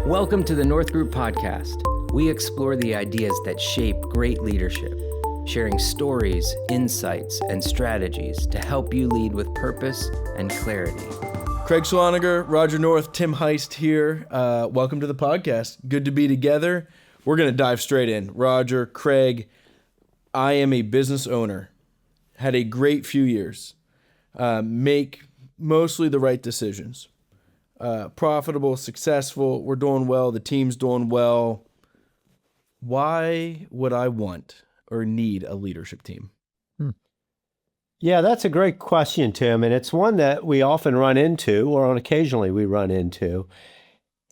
Welcome to the North Group Podcast. We explore the ideas that shape great leadership, sharing stories, insights, and strategies to help you lead with purpose and clarity. Craig Swaniger, Roger North, Tim Heist here. Welcome to the podcast. Good to be together. We're going to dive straight in. Roger, Craig, I am a business owner. Had a great few years. Make mostly the right decisions. Profitable, successful, we're doing well, the team's doing well. Why would I want or need a leadership team? Yeah, that's a great question, Tim, and it's one that we often run into, or occasionally we run into.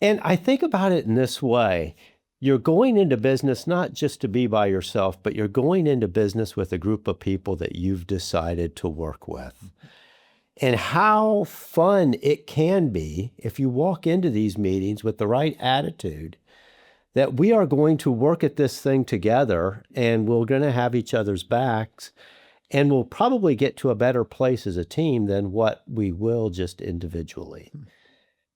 And I think about it in this way. You're going into business not just to be by yourself, but you're going into business with a group of people that you've decided to work with. And how fun it can be if you walk into these meetings with the right attitude that we are going to work at this thing together and we're going to have each other's backs and we'll probably get to a better place as a team than what we will just individually.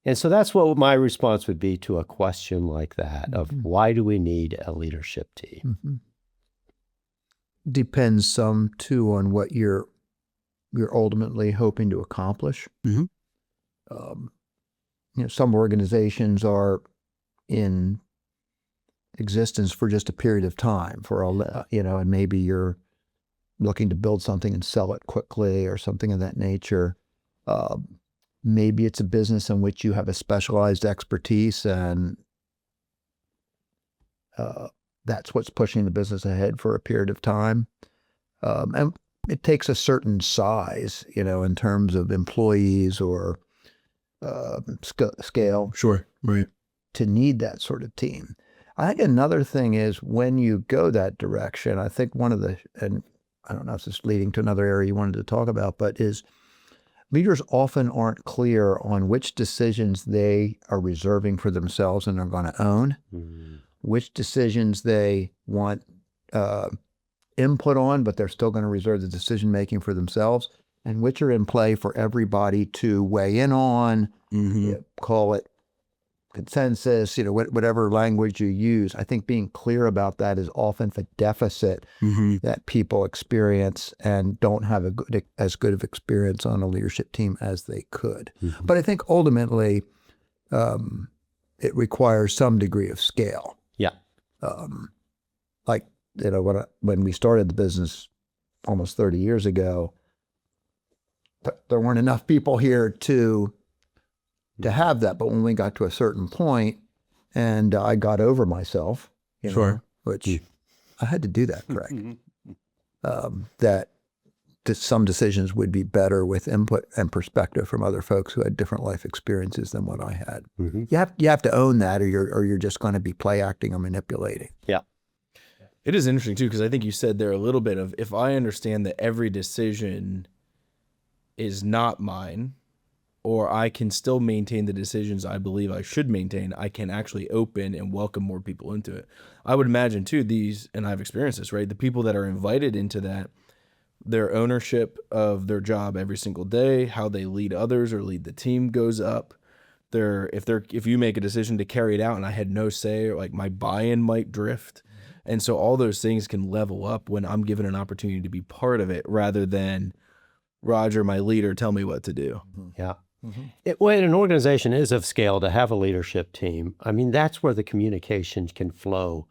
And so that's what my response would be to a question like that of why do we need a leadership team? Depends some too on what you're ultimately hoping to accomplish. Some organizations are in existence for just a period of time, and maybe you're looking to build something and sell it quickly or something of that nature. Maybe it's a business in which you have a specialized expertise and that's what's pushing the business ahead for a period of time. And it takes a certain size, in terms of employees or scale. Sure, right. To need that sort of team. I think another thing is when you go that direction, I think and I don't know if this is leading to another area you wanted to talk about, but is leaders often aren't clear on which decisions they are reserving for themselves and are going to own, which decisions they want input on, but they're still going to reserve the decision-making for themselves, and which are in play for everybody to weigh in on, call it consensus, whatever language you use. I think being clear about that is often the deficit that people experience and don't have as good of experience on a leadership team as they could. But I think ultimately it requires some degree of scale. Yeah. When we started the business almost 30 years ago, there weren't enough people here to have that. But when we got to a certain point and I got over myself, which I had to do that, Craig, that some decisions would be better with input and perspective from other folks who had different life experiences than what I had. You have to own that, or you're just going to be play acting or manipulating. Yeah. It is interesting, too, because I think you said there a little bit of, if I understand that every decision is not mine, or I can still maintain the decisions I believe I should maintain, I can actually open and welcome more people into it. I would imagine, too, and I've experienced this, right? The people that are invited into that, their ownership of their job every single day, how they lead others or lead the team goes up. If you make a decision to carry it out and I had no say, or like my buy-in might drift. And so all those things can level up when I'm given an opportunity to be part of it rather than Roger, my leader, tell me what to do. Yeah. When an organization is of scale to have a leadership team, I mean, that's where the communication can flow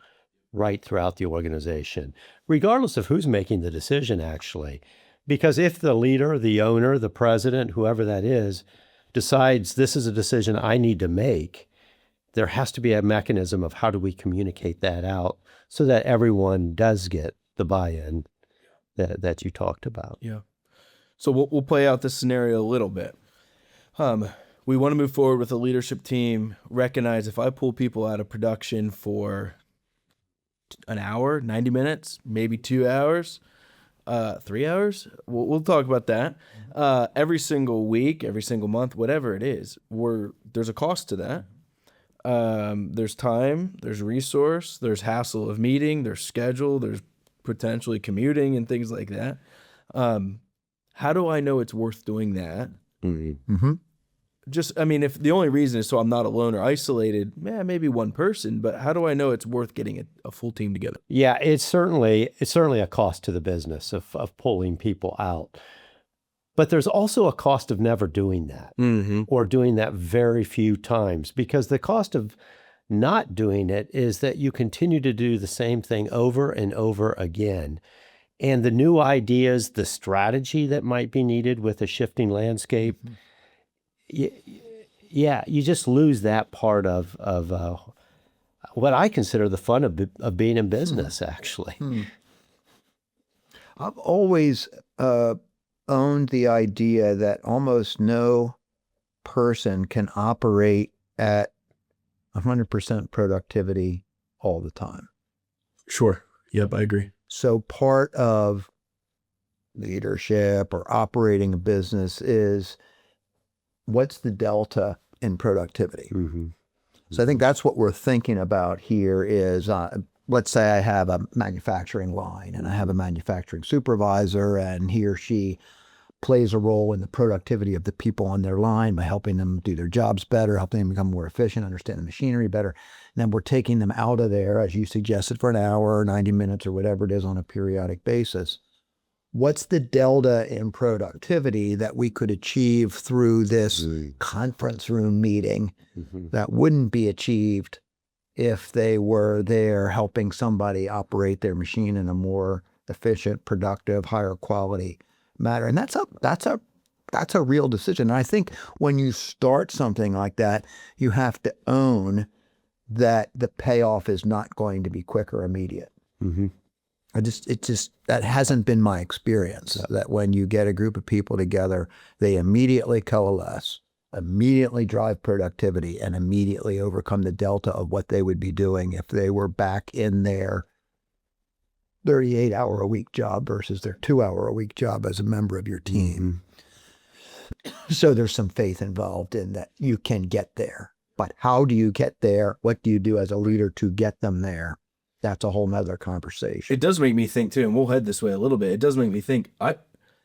right throughout the organization, regardless of who's making the decision, actually. Because if the leader, the owner, the president, whoever that is, decides this is a decision I need to make, there has to be a mechanism of how do we communicate that out so that everyone does get the buy-in that you talked about. Yeah. So we'll play out this scenario a little bit. We want to move forward with a leadership team, recognize if I pull people out of production for an hour, 90 minutes, maybe 2 hours, 3 hours, we'll talk about that. Every single week, every single month, whatever it is, there's a cost to that. There's time, there's resource, there's hassle of meeting, there's schedule, there's potentially commuting and things like that. How do I know it's worth doing that? just, I mean, if the only reason is so I'm not alone or isolated, maybe one person, but how do I know it's worth getting a full team together? Yeah, it's certainly a cost to the business of pulling people out. But there's also a cost of never doing that or doing that very few times, because the cost of not doing it is that you continue to do the same thing over and over again. And the new ideas, the strategy that might be needed with a shifting landscape, you just lose that part of what I consider the fun of being in business, actually. I've always owned the idea that almost no person can operate at 100% productivity all the time. Sure. Yep, I agree. So part of leadership or operating a business is, what's the delta in productivity? So I think that's what we're thinking about here is, let's say I have a manufacturing line and I have a manufacturing supervisor, and he or she plays a role in the productivity of the people on their line by helping them do their jobs better, helping them become more efficient, understand the machinery better. And then we're taking them out of there, as you suggested, for an hour or 90 minutes or whatever it is on a periodic basis. What's the delta in productivity that we could achieve through this conference room meeting that wouldn't be achieved if they were there helping somebody operate their machine in a more efficient, productive, higher quality manner? And that's a real decision. And I think when you start something like that, you have to own that the payoff is not going to be quick or immediate. That hasn't been my experience, that when you get a group of people together, they immediately coalesce, immediately drive productivity, and immediately overcome the delta of what they would be doing if they were back in their 38-hour-a-week job versus their 2-hour-a-week job as a member of your team. So there's some faith involved in that you can get there. But how do you get there? What do you do as a leader to get them there? That's a whole nother conversation. It does make me think too, and we'll head this way a little bit. It does make me think,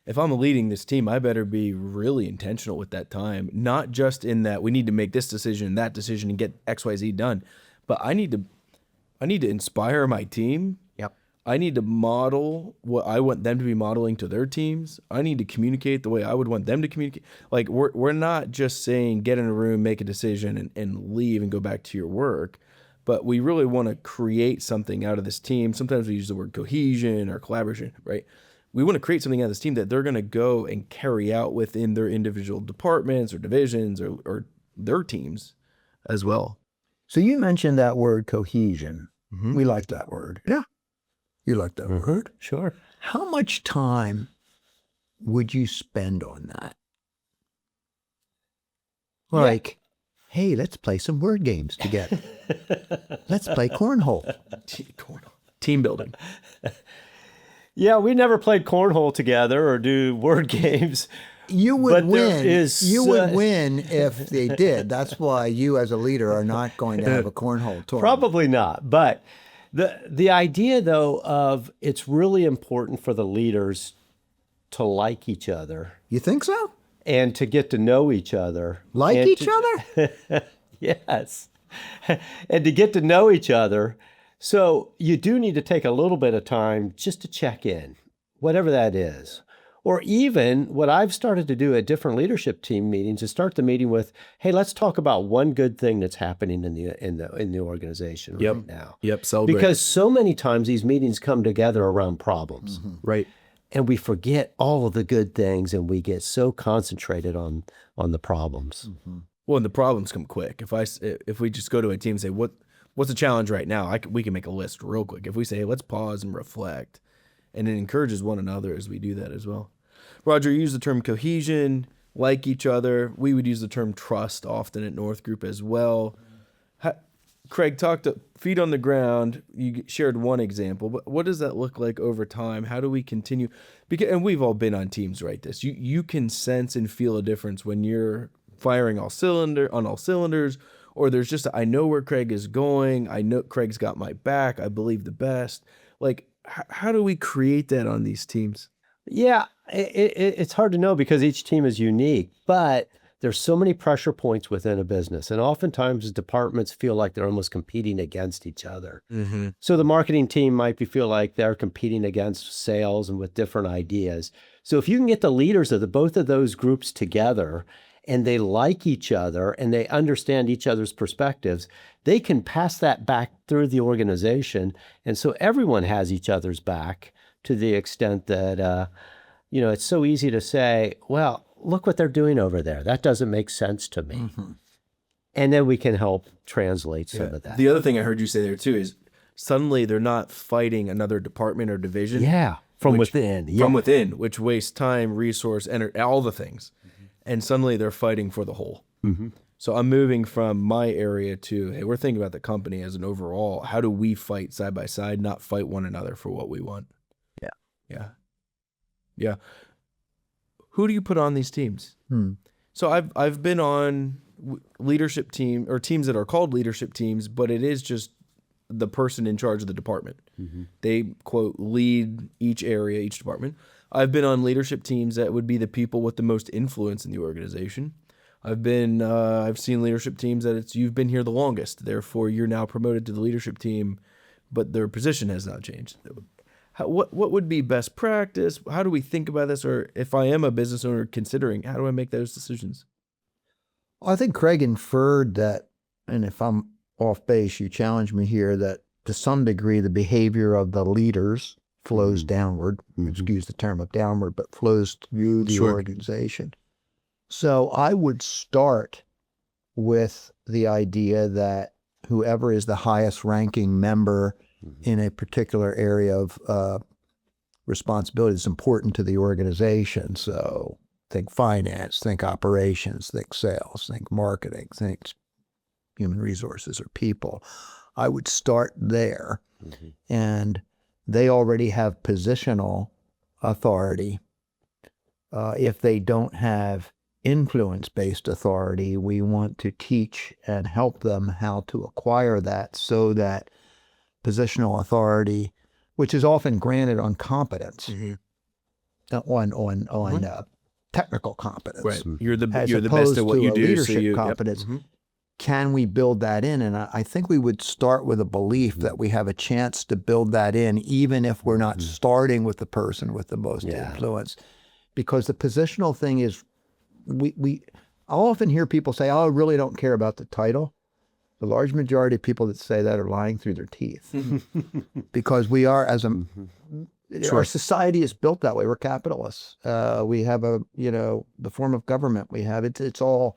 if I'm leading this team, I better be really intentional with that time, not just in that we need to make this decision and that decision and get XYZ done, but I need to inspire my team. Yep. I need to model what I want them to be modeling to their teams. I need to communicate the way I would want them to communicate. Like we're not just saying get in a room, make a decision, and leave and go back to your work. But we really want to create something out of this team. Sometimes we use the word cohesion or collaboration, right? We want to create something out of this team that they're going to go and carry out within their individual departments or divisions or their teams as well. So you mentioned that word cohesion. We like that word. Yeah. You like that word? Sure. How much time would you spend on that? Like, hey, let's play some word games together. Let's play cornhole. Team building. Yeah, we never played cornhole together or do word games. You would But there win. is, You would win if they did. That's why you, as a leader, are not going to have a cornhole tournament. Probably not. But the idea, though, of it's really important for the leaders to like each other You think so? and to get to know each other. Like and each other? Yes. And to get to know each other. So you do need to take a little bit of time just to check in, whatever that is. Or even what I've started to do at different leadership team meetings is start the meeting with, hey, let's talk about one good thing that's happening in the organization right now. Yep, celebrate. Because so many times these meetings come together around problems. Right. And we forget all of the good things and we get so concentrated on the problems. Well, and the problems come quick. If we just go to a team and say, what's the challenge right now? We can make a list real quick. If we say, hey, let's pause and reflect, and it encourages one another as we do that as well. Roger, you use the term cohesion, like each other. We would use the term trust often at North Group as well. Craig, feet on the ground. You shared one example, but what does that look like over time? How do we continue? And we've all been on teams, right? You can sense and feel a difference when you're firing on all cylinders, or there's just I know where Craig is going. I know Craig's got my back. I believe the best. Like, how do we create that on these teams? Yeah, it's hard to know because each team is unique, but there's so many pressure points within a business, and oftentimes departments feel like they're almost competing against each other. So the marketing team might feel like they're competing against sales and with different ideas. So if you can get the leaders of both of those groups together, and they like each other and they understand each other's perspectives, they can pass that back through the organization. And so everyone has each other's back, to the extent that, it's so easy to say, well, look what they're doing over there. That doesn't make sense to me. And then we can help translate some of that. The other thing I heard you say there too is suddenly they're not fighting another department or division. From within. From within, which wastes time, resource, energy, all the things. And suddenly they're fighting for the whole. So I'm moving from my area to, hey, we're thinking about the company as an overall. How do we fight side by side, not fight one another for what we want? Yeah. Who do you put on these teams? So I've been on leadership team or teams that are called leadership teams, but it is just the person in charge of the department. They, quote, lead each area, each department. I've been on leadership teams that would be the people with the most influence in the organization. I've seen leadership teams that it's you've been here the longest, therefore you're now promoted to the leadership team, but their position has not changed. What would be best practice? How do we think about this? Or if I am a business owner considering, how do I make those decisions? I think Craig inferred that, and if I'm off base, you challenge me here, that to some degree the behavior of the leaders flows downward, excuse the term of downward, but flows through the organization. So I would start with the idea that whoever is the highest ranking member in a particular area of responsibility is important to the organization. So think finance, think operations, think sales, think marketing, think human resources or people. I would start there. And they already have positional authority. If they don't have influence-based authority, we want to teach and help them how to acquire that, so that positional authority, which is often granted on competence, on technical competence. Right. You're the as best at what opposed you to a do. leadership competence. Can we build that in? And I think we would start with a belief that we have a chance to build that in, even if we're not starting with the person with the most influence. Because the positional thing is, I often hear people say, oh, I really don't care about the title. The large majority of people that say that are lying through their teeth. Because we are, our society is built that way. We're capitalists. We have the form of government we have. It's all,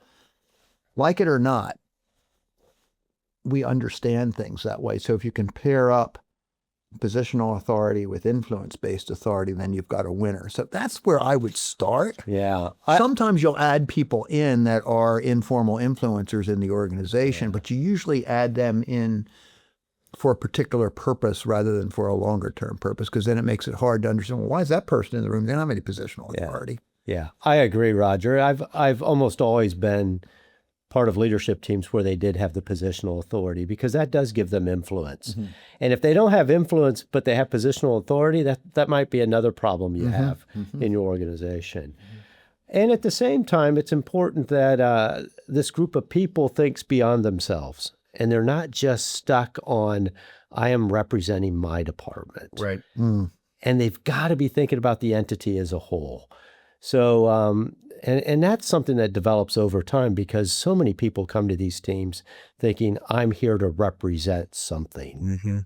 like it or not, we understand things that way. So if you can pair up positional authority with influence-based authority, then you've got a winner. So that's where I would start. Sometimes you'll add people in that are informal influencers in the organization, but you usually add them in for a particular purpose rather than for a longer-term purpose, because then it makes it hard to understand, well, why is that person in the room? They don't have any positional authority. I agree, Roger. I've almost always been part of leadership teams where they did have the positional authority, because that does give them influence. And if they don't have influence, but they have positional authority, that might be another problem you have in your organization. And at the same time, it's important that this group of people thinks beyond themselves, and they're not just stuck on, I am representing my department. Right. And they've got to be thinking about the entity as a whole. So, and that's something that develops over time, because so many people come to these teams thinking, I'm here to represent something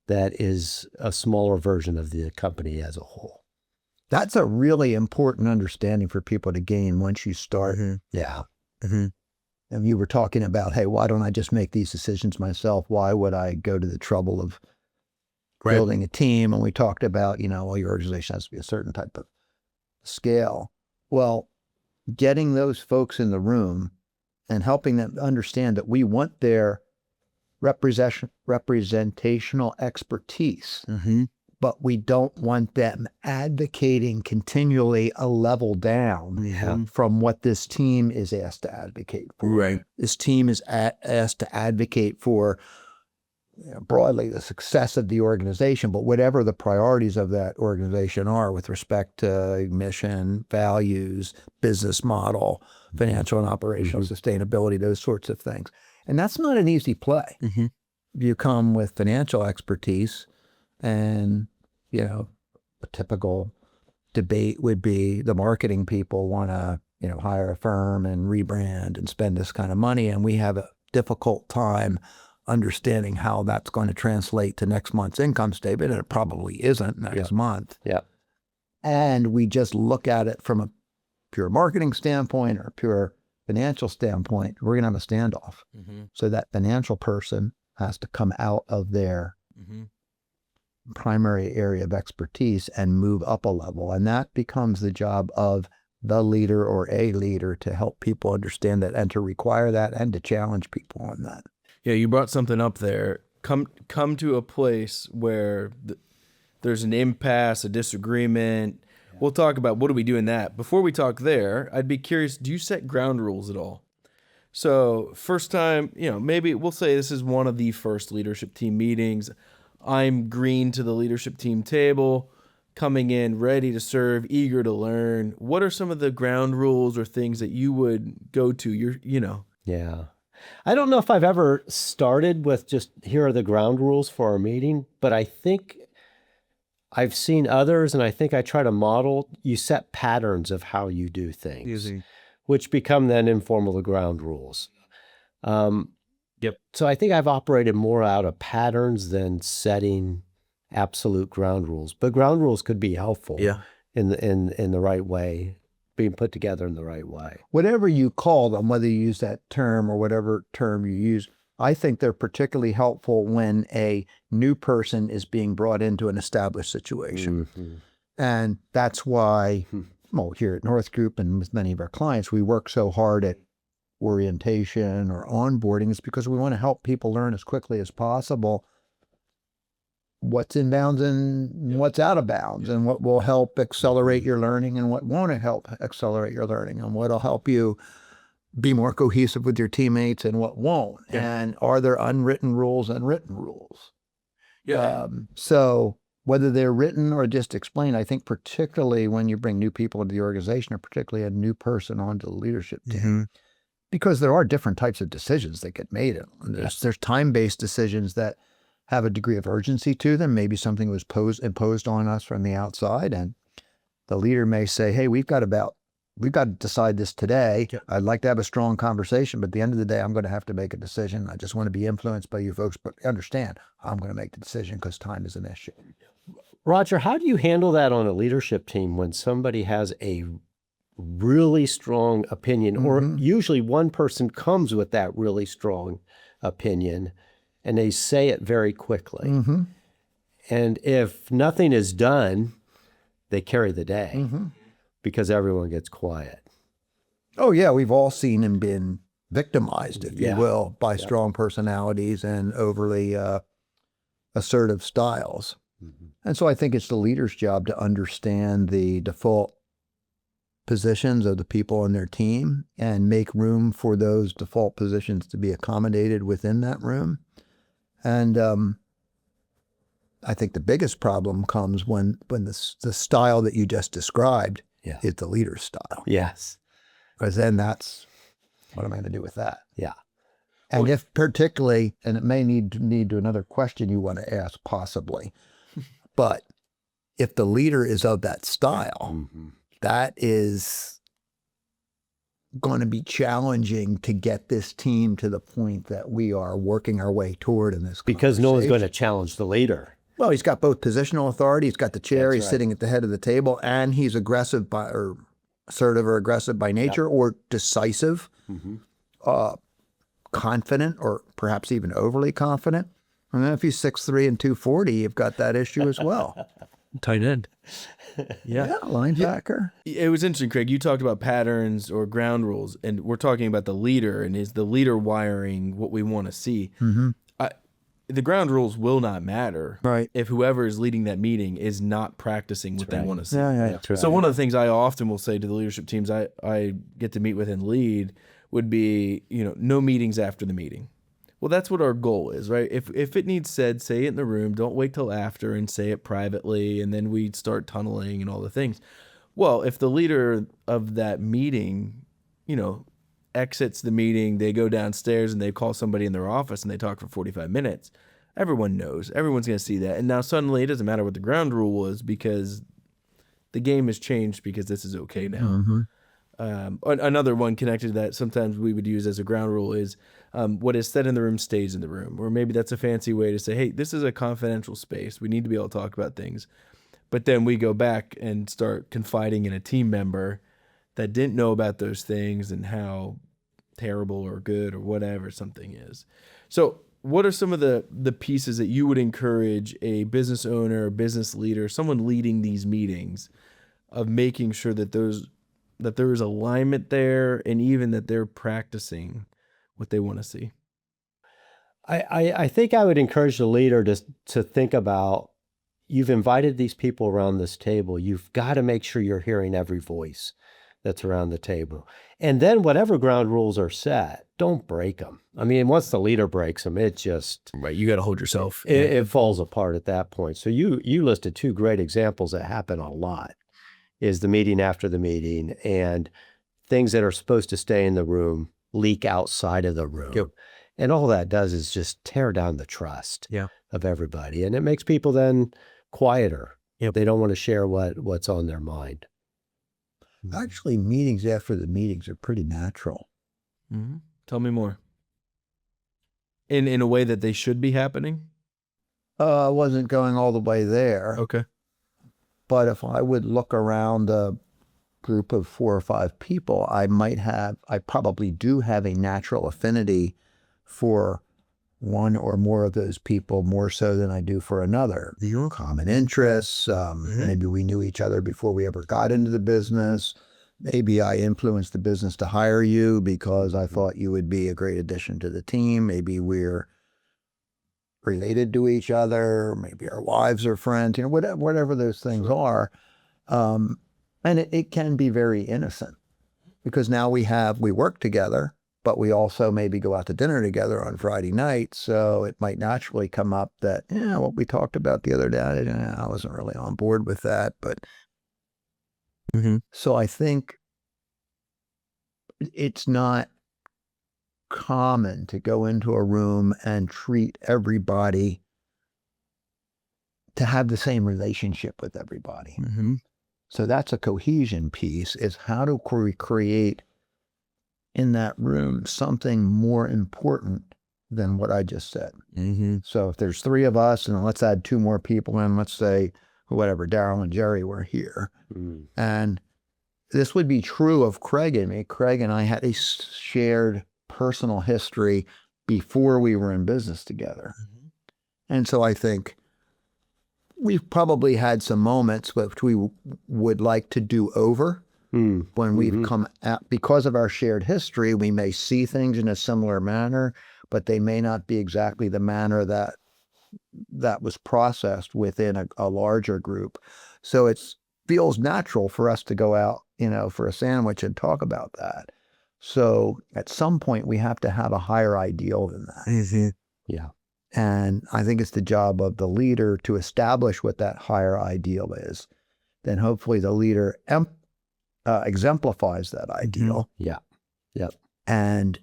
that is a smaller version of the company as a whole. That's a really important understanding for people to gain once you start. And you were talking about, hey, why don't I just make these decisions myself? Why would I go to the trouble of building a team? And we talked about, well, your organization has to be a certain type of scale. Well, getting those folks in the room and helping them understand that we want their representational expertise, but we don't want them advocating continually a level down from what this team is asked to advocate for. This team is asked to advocate for broadly the success of the organization, but whatever the priorities of that organization are with respect to mission, values, business model, financial and operational sustainability, those sorts of things. And that's not an easy play. You come with financial expertise, and, a typical debate would be the marketing people want to, hire a firm and rebrand and spend this kind of money. And we have a difficult time understanding how that's going to translate to next month's income statement. And it probably isn't next month. Yeah. And we just look at it from a pure marketing standpoint or a pure financial standpoint. We're going to have a standoff. So that financial person has to come out of their primary area of expertise and move up a level. And that becomes the job of the leader or a leader to help people understand that and to require that and to challenge people on that. Yeah, you brought something up there. Come to a place where there's an impasse, a disagreement. Yeah. We'll talk about what do we do in that. Before we talk there, I'd be curious, do you set ground rules at all? So first time, maybe we'll say this is one of the first leadership team meetings. I'm green to the leadership team table, coming in ready to serve, eager to learn. What are some of the ground rules or things that you would go to? Yeah. I don't know if I've ever started with just here are the ground rules for our meeting, but I think I've seen others, and I think I try to model. You set patterns of how you do things, which become then informal the ground rules. So I think I've operated more out of patterns than setting absolute ground rules. But ground rules could be helpful in the right way, being put together in the right way. Whatever you call them, whether you use that term or whatever term you use, I think they're particularly helpful when a new person is being brought into an established situation. And that's why, here at North Group and with many of our clients, we work so hard at orientation or onboarding. Is because we want to help people learn as quickly as possible what's in bounds and what's out of bounds, and what will help accelerate your learning and what won't help accelerate your learning, and what will help you be more cohesive with your teammates and what won't. And are there unwritten rules and written rules? So whether they're written or just explained, I think particularly when you bring new people into the organization, or particularly a new person onto the leadership team, because there are different types of decisions that get made. There's time-based decisions that have a degree of urgency to them. Maybe something was imposed on us from the outside, and the leader may say, hey, we've got to decide this today. I'd like to have a strong conversation, but at the end of the day, I'm going to have to make a decision. I just want to be influenced by you folks, but understand, I'm going to make the decision because time is an issue. Roger, how do you handle that on a leadership team when somebody has a really strong opinion, or usually one person comes with that really strong opinion and they say it very quickly? And if nothing is done, they carry the day because everyone gets quiet. Oh, yeah. We've all seen and been victimized, if you will, by strong personalities and overly assertive styles. And so I think it's the leader's job to understand the default positions of the people on their team and make room for those default positions to be accommodated within that room. And I think the biggest problem comes when the style that you just described is the leader's style. Yes. Because then that's, what am I going to do with that? Yeah. And if particularly, and it may need to another question you want to ask possibly, but if the leader is of that style, that is going to be challenging to get this team to the point that we are working our way toward in this because no one's going to challenge the leader. Well, he's got both positional authority, he's got the chair, he's sitting at the head of the table, and he's aggressive or assertive or aggressive by nature, or decisive, confident, or perhaps even overly confident. And then if he's 6'3" and 240, you've got that issue as well. Tight end. Linebacker. It was interesting, Craig. You talked about patterns or ground rules, and we're talking about the leader, and is the leader wiring what we want to see? The ground rules will not matter if whoever is leading that meeting is not practicing what they want to see. So one of the things I often will say to the leadership teams I get to meet with and lead would be, no meetings after the meeting. Well, that's what our goal is, right? If it needs said, say it in the room. Don't wait till after and say it privately, and then we start tunneling and all the things. Well, if the leader of that meeting, exits the meeting, they go downstairs and they call somebody in their office and they talk for 45 minutes, everyone knows. Everyone's going to see that. And now suddenly it doesn't matter what the ground rule was because the game has changed because this is okay now. Another one connected to that sometimes we would use as a ground rule is what is said in the room stays in the room. Or maybe that's a fancy way to say, hey, this is a confidential space. We need to be able to talk about things. But then we go back and start confiding in a team member that didn't know about those things and how terrible or good or whatever something is. So what are some of the pieces that you would encourage a business owner, a business leader, someone leading these meetings of making sure that there is alignment there and even that they're practicing what they want to see? I think I would encourage the leader to think about, you've invited these people around this table. You've got to make sure you're hearing every voice that's around the table. And then whatever ground rules are set, don't break them. I mean, once the leader breaks them, it just... Right, you got to hold yourself. It falls apart at that point. So you listed two great examples that happen a lot, is the meeting after the meeting and things that are supposed to stay in the room leak outside of the room. Yep. And all that does is just tear down the trust of everybody. And it makes people then quieter. Yep. They don't want to share what's on their mind. Actually, meetings after the meetings are pretty natural. Mm-hmm. Tell me more. In a way that they should be happening? I wasn't going all the way there. Okay. But if I would look around a group of 4 or 5 people, I probably do have a natural affinity for one or more of those people more so than I do for another. Common interests, maybe we knew each other before we ever got into the business. Maybe I influenced the business to hire you because I thought you would be a great addition to the team. Maybe we're related to each other. Maybe our wives are friends, whatever those things are. And it can be very innocent because now we work together, but we also maybe go out to dinner together on Friday night. So it might naturally come up that, what we talked about the other day, I wasn't really on board with that. But so I think it's not common to go into a room and treat everybody to have the same relationship with everybody. So that's a cohesion piece, is how do we create in that room something more important than what I just said. So if there's 3 of us and let's add 2 more people in, let's say whatever, Daryl and Jerry were here. And this would be true of Craig and me. Craig and I had a shared personal history before we were in business together. And so I think we've probably had some moments which we would like to do over when we've come out. Because of our shared history, we may see things in a similar manner, but they may not be exactly the manner that was processed within a larger group. So it feels natural for us to go out, for a sandwich and talk about that. So at some point we have to have a higher ideal than that. Yeah. And I think it's the job of the leader to establish what that higher ideal is. Then hopefully the leader exemplifies that ideal. Yeah. Yep. And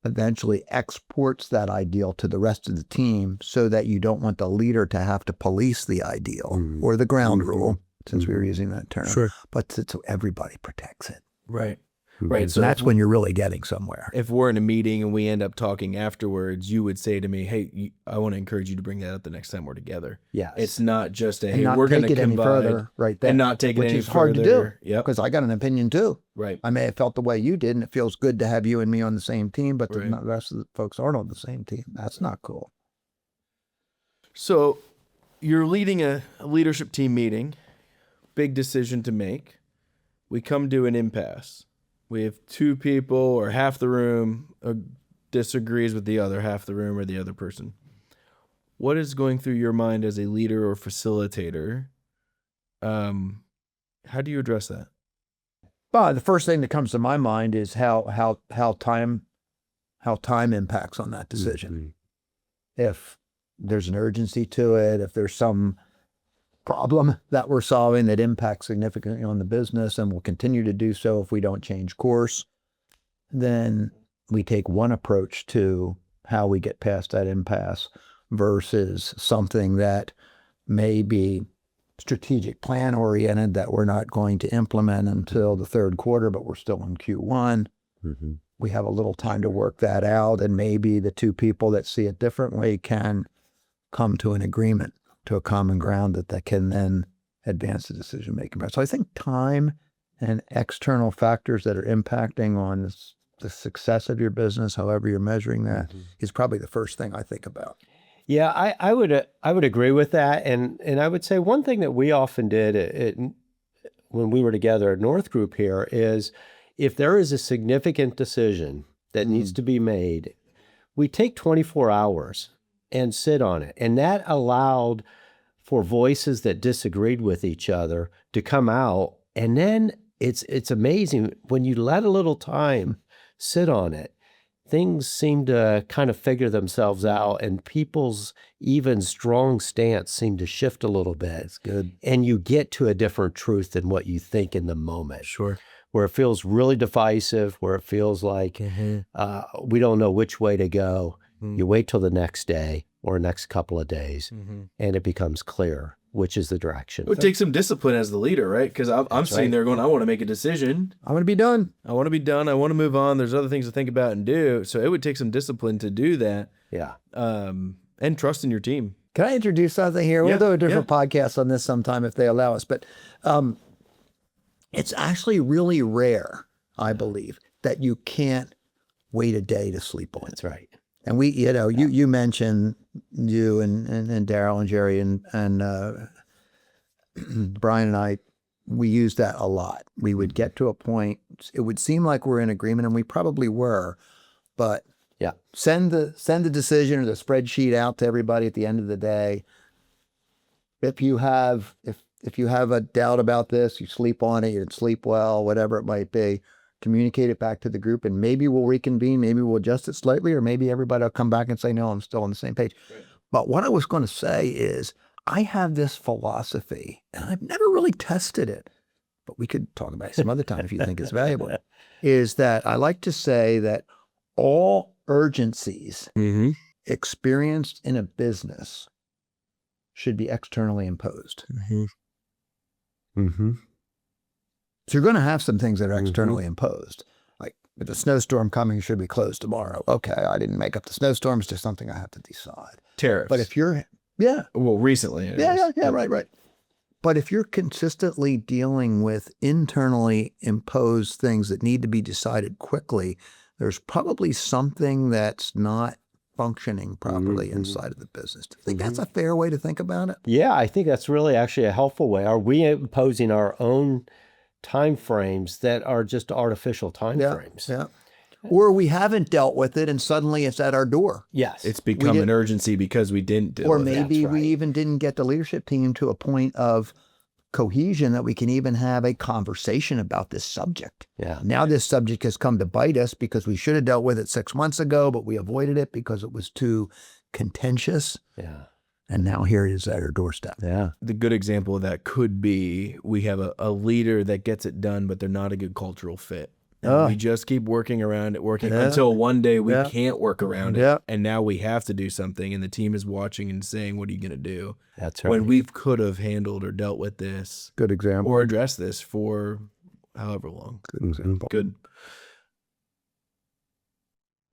eventually exports that ideal to the rest of the team so that you don't want the leader to have to police the ideal or the ground rule, since we were using that term. Sure. But so everybody protects it. Right. Right. So that's when you're really getting somewhere. If we're in a meeting and we end up talking afterwards, you would say to me, hey, I want to encourage you to bring that up the next time we're together. Yes. It's not just And not we're going take to it any combine further right there. and not take it which any is hard to further. do. Yep. Because I got an opinion too. Right. I may have felt the way you did, and it feels good to have you and me on the same team, but Right. the rest of the folks aren't on the same team. That's not cool. So you're leading a leadership team meeting, big decision to make. We come to an impasse. We have 2 people or half the room disagrees with the other half the room or the other person. What is going through your mind as a leader or facilitator? How do you address that? Well, the first thing that comes to my mind is how how time impacts on that decision. If there's an urgency to it, if there's some problem that we're solving that impacts significantly on the business and will continue to do so if we don't change course, then we take one approach to how we get past that impasse versus something that may be strategic plan oriented that we're not going to implement until the third quarter, but we're still in Q1. We have a little time to work that out, and maybe the two people that see it differently can come to an agreement, to a common ground that can then advance the decision-making process. So I think time and external factors that are impacting on the success of your business, however you're measuring that, is probably the first thing I think about. Yeah, I would agree with that, and I would say one thing that we often did when we were together at North Group here is, if there is a significant decision that needs to be made, we take 24 hours and sit on it, and that allowed for voices that disagreed with each other to come out, and then it's amazing when you let a little time sit on it. Things seem to kind of figure themselves out, and people's even strong stance seem to shift a little bit. That's good. And you get to a different truth than what you think in the moment. Sure. Where it feels really divisive, where it feels like we don't know which way to go. You wait till the next day or next couple of days, and it becomes clear which is the direction. It would take some discipline as the leader, right? Because I'm sitting there going, I want to make a decision. I want to be done. I want to be done. I want to move on. There's other things to think about and do. So it would take some discipline to do that. Yeah. And trust in your team. Can I introduce something here? We'll Yeah, do a different podcast on this sometime if they allow us. But it's actually really rare, I believe, that you can't wait a day to sleep on. That's right. And we, you mentioned you and Daryl and Jerry and Brian and I, we used that a lot. We would get to a point, it would seem like we're in agreement, and we probably were, but send the decision or the spreadsheet out to everybody at the end of the day. If you have a doubt about this, you sleep on it, you didn't sleep well, whatever it might be, communicate it back to the group, and maybe we'll reconvene, maybe we'll adjust it slightly, or maybe everybody will come back and say, no, I'm still on the same page. Right. But what I was going to say is, I have this philosophy, and I've never really tested it, but we could talk about it some other time if you think it's valuable, is that I like to say that all urgencies experienced in a business should be externally imposed. So you're going to have some things that are externally imposed. Like, if a snowstorm coming, should be closed tomorrow. Okay, I didn't make up the snowstorm. It's just something I have to decide. Tariffs. But if you're, well, recently. Right. But if you're consistently dealing with internally imposed things that need to be decided quickly, there's probably something that's not functioning properly inside of the business. Do you think that's a fair way to think about it? Yeah, I think that's really actually a helpful way. Are we imposing our own time frames that are just artificial time frames? Yeah. Or we haven't dealt with it and suddenly it's at our door. Yes. It's become an urgency because we didn't deal or with it. maybe we even didn't get the leadership team to a point of cohesion that we can even have a conversation about this subject. Yeah. Now this subject has come to bite us because we should have dealt with it 6 months ago, but we avoided it because it was too contentious. Yeah. And now here it is at our doorstep. Yeah. The good example of that could be, we have a leader that gets it done, but they're not a good cultural fit. And we just keep working around it, until one day we can't work around it. And now we have to do something, and the team is watching and saying, what are you going to do? That's right. When we could have handled or dealt with this. Good example. Or addressed this for however long. Good example. Good.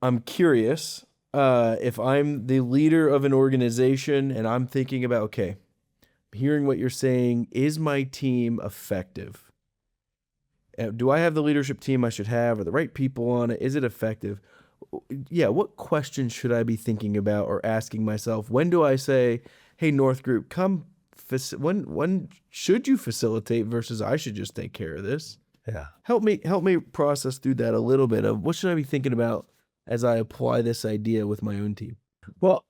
I'm curious, if I'm the leader of an organization and I'm thinking about, okay, hearing what you're saying, is my team effective? Do I have the leadership team I should have, or the right people on it? Is it effective? Yeah, what questions should I be thinking about or asking myself? When do I say, hey, North Group, come, when should you facilitate versus I should just take care of this? Yeah. Help me process through that a little bit of what should I be thinking about as I apply this idea with my own team? Well,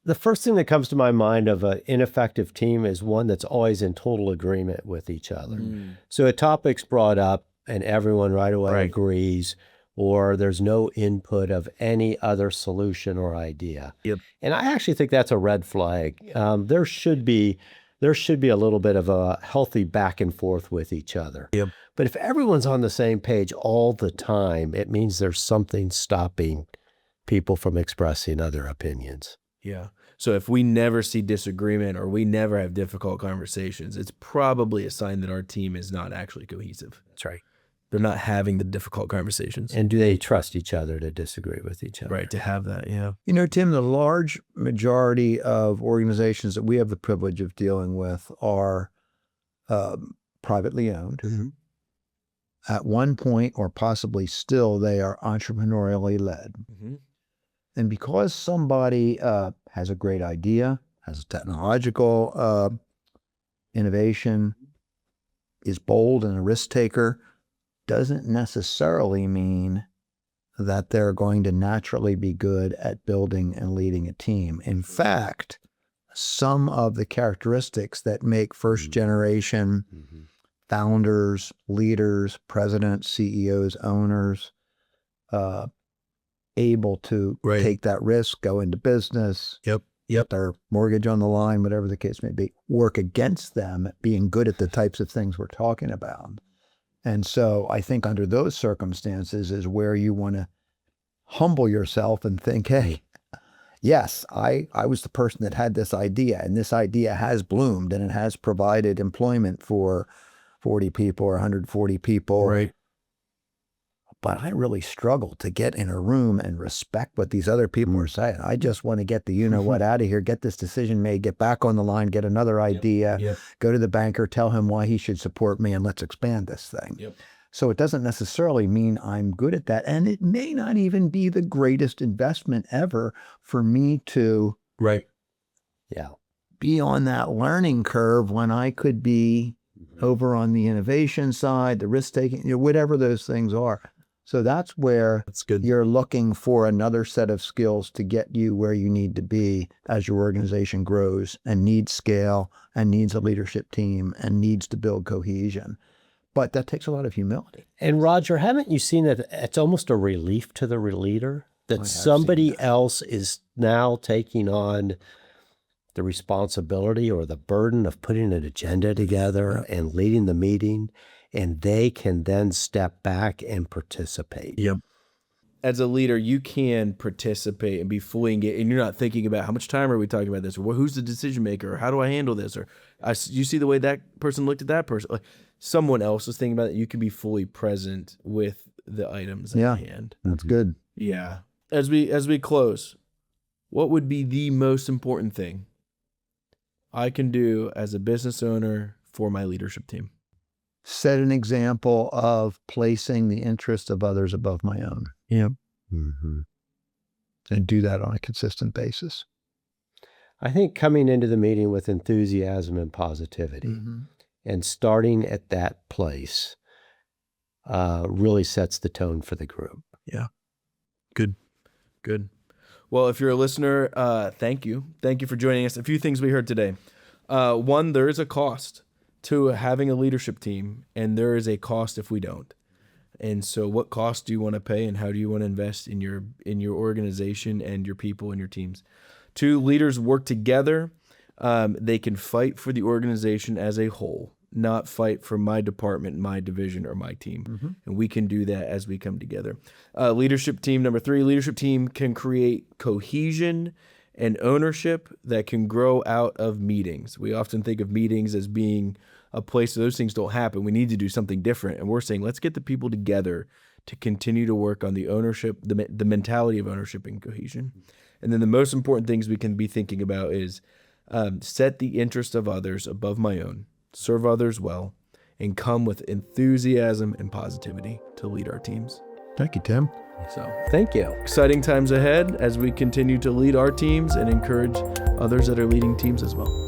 the first thing that comes to my mind of an ineffective team is one that's always in total agreement with each other. So a topic's brought up and everyone right away agrees. or there's no input of any other solution or idea. Yep. And I actually think that's a red flag. There should be a little bit of a healthy back and forth with each other. Yep. But if everyone's on the same page all the time, it means there's something stopping people from expressing other opinions. Yeah. So if we never see disagreement or we never have difficult conversations, it's probably a sign that our team is not actually cohesive. That's right. They're not having the difficult conversations. And do they trust each other to disagree with each other? Right, to have that, yeah. You know, Tim, the large majority of organizations that we have the privilege of dealing with are privately owned. Mm-hmm. At one point, or possibly still, they are entrepreneurially led. Mm-hmm. And because somebody has a great idea, has a technological innovation, is bold and a risk taker, doesn't necessarily mean that they're going to naturally be good at building and leading a team. In fact, some of the characteristics that make first generation founders, leaders, presidents, CEOs, owners, able to take that risk, go into business, put their mortgage on the line, whatever the case may be, work against them at being good at the types of things we're talking about. And so I think under those circumstances is where you want to humble yourself and think, hey, yes, I was the person that had this idea, and this idea has bloomed and it has provided employment for 40 people or 140 people. Right. But I really struggle to get in a room and respect what these other people are saying. I just want to get the you-know-what out of here, get this decision made, get back on the line, get another idea, go to the banker, tell him why he should support me, and let's expand this thing. Yep. So it doesn't necessarily mean I'm good at that. And it may not even be the greatest investment ever for me to be on that learning curve when I could be over on the innovation side, the risk-taking, whatever those things are. So that's where you're looking for another set of skills to get you where you need to be as your organization grows and needs scale and needs a leadership team and needs to build cohesion. But that takes a lot of humility. And Roger, haven't you seen that it's almost a relief to the leader that somebody else is now taking on the responsibility or the burden of putting an agenda together and leading the meeting, and they can then step back and participate. Yep. As a leader, you can participate and be fully engaged, and you're not thinking about how much time are we talking about this, or who's the decision maker, or how do I handle this, or you see the way that person looked at that person. Like, someone else is thinking about it. You can be fully present with the items at hand. That's good. Yeah. As we close, what would be the most important thing I can do as a business owner for my leadership team? Set an example of placing the interest of others above my own. Yep. Mm-hmm. And do that on a consistent basis. I think coming into the meeting with enthusiasm and positivity and starting at that place really sets the tone for the group. Yeah. Good. Well, if you're a listener, thank you. Thank you for joining us. A few things we heard today. One, there is a cost to having a leadership team, and there is a cost if we don't. And so what cost do you want to pay, and how do you want to invest in your organization and your people and your teams? 2, leaders work together. They can fight for the organization as a whole, not fight for my department, my division, or my team. And we can do that as we come together. Leadership team, number 3, leadership team can create cohesion and ownership that can grow out of meetings. We often think of meetings as being a place where those things don't happen. We need to do something different. And we're saying, let's get the people together to continue to work on the ownership, the mentality of ownership and cohesion. And then the most important things we can be thinking about is set the interest of others above my own, serve others well, and come with enthusiasm and positivity to lead our teams. Thank you, Tim. So Thank you. exciting times ahead as we continue to lead our teams and encourage others that are leading teams as well.